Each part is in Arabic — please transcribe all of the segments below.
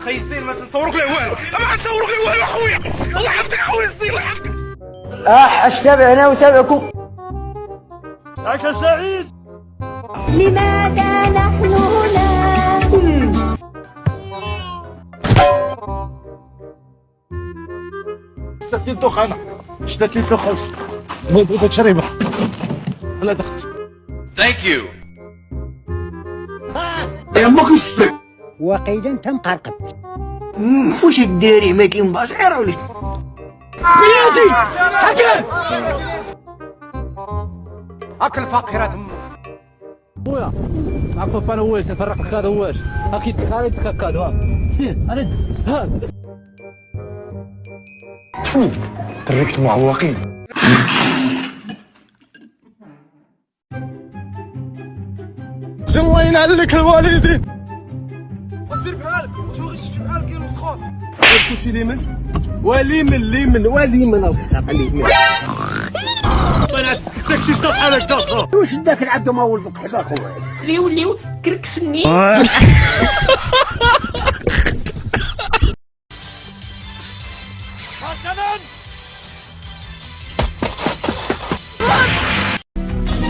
خي السير ما تنصورك له والو، ما غنصورك له والو اخويا، الله يحفظك اخويا السير الله يحفظك. اش تابعنا وتابعكم. عاش سعيد. لماذا نحن هنا؟ شدت لي الدوخ انا، شدت لي الدوخ بغيت تشريبه. انا دخت. ثانك يو. يا امك نشدك. وقيلا انت مقرقب. واش الدراري ما كاين بصيره ولا بلاتي حكا هاك الفقيرات خويا عقب انا واش نفرق لك هذا واش اكيد خالد كاكادو ها سير ارد ها تركت معوقين. الله ينعلك الوالدين. وسير بحالك، واش ما غيش بحالك يا المسخون. كلشي ليمن وليمن داكشي شطط عليك داك واش داك العبد ما ولدك حدا خويا. وليو كركسني.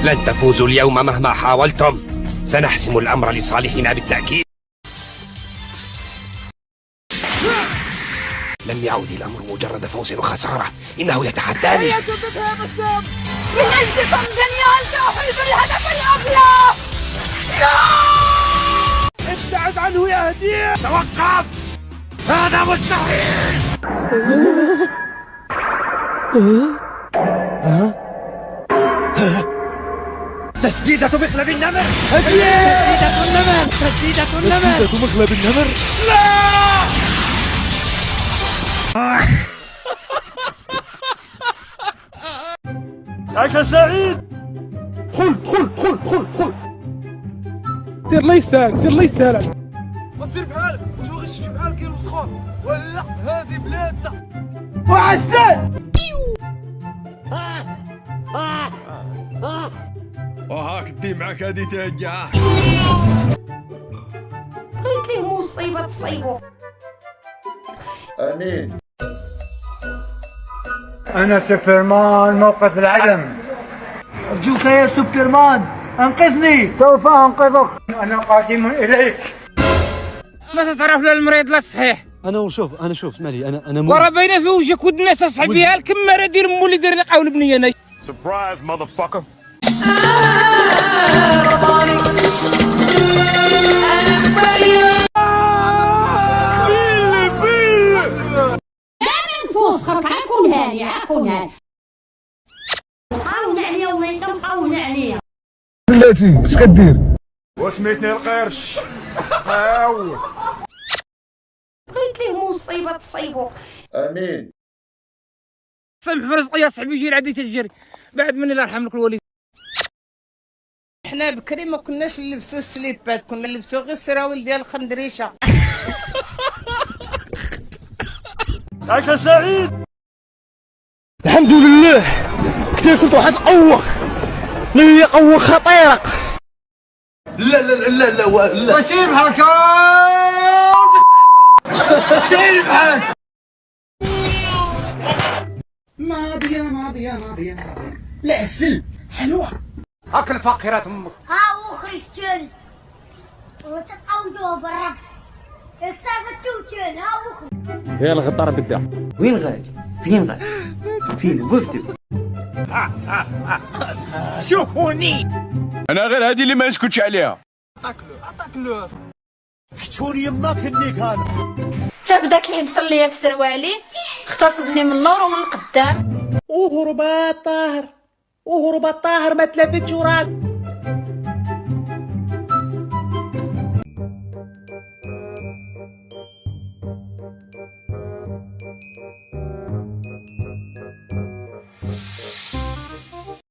لن تفوزوا اليوم مهما حاولتم، سنحسم الأمر لصالحنا بالتأكيد. لم يعد الأمر مجرد فوز وخسارة، إنه يتحداني. من أجل طنجنيال سأحرز الهدف الأبيض. ابتعد عنه يا هدية. توقف، هذا مستحيل. تسديدة مخلب النمر. تسديدة النمر. تسديدة النمر. تسديدة مخلب النمر. لا. عاش سعيد. خل سير الله يسهل. وسير بحالك، واش ما غيش بحالك يا المسخون، ولا هذه بلادنا. وعسل. وهاك دي معاك هادي تاجع. قلت له مصيبة تصيبه. امين. انا سوبرمان موقف العدم. ارجوك يا سوبرمان انقذني. سوف انقذك. انا قادم اليك. ما تتعرف لا المريض لا الصحيح. انا شوف مالي انا وراه باينه في وجهك ود الناس اصحاب بها الكماره دير مولي دير لي قاول بنيه انا. سربرايز ماذر فاكر. فوسخك عاكون هاني حاول عليا والله انت محاول عليا. بلاتي اش كدير؟ وسميتني القرش. هاو قلت له مصيبة تصيبه. امين. سمح في رزقي يا صاحبي يجي عادي تجري بعد من الله يرحم لك الوالد. احنا بكري ما كناش نلبسوا السليبات، كنا نلبسوا غير السراويل ديال الخندريشه. عاش سعيد. الحمد لله اكتسبت واحد القوة اللي هي قوة خطيرة. لا شيل بحالك شيل بحالك. ماضية لا السل حلوة. هاك الفقيرات امك. ها هو خرجتن وتتعودوا برا اكسابة توتن ها هو. يا الغدارة بدها. وين غادي؟ فين وقفت؟ شوفوني انا غير هذه اللي ما نسكتش عليها. عطاك له حشور يماك هنيك هذا. تا بداك يلبس ليا في سروالي اغتصبني من اللور ومن القدام. وهرب الطاهر ما تلفتش وراك.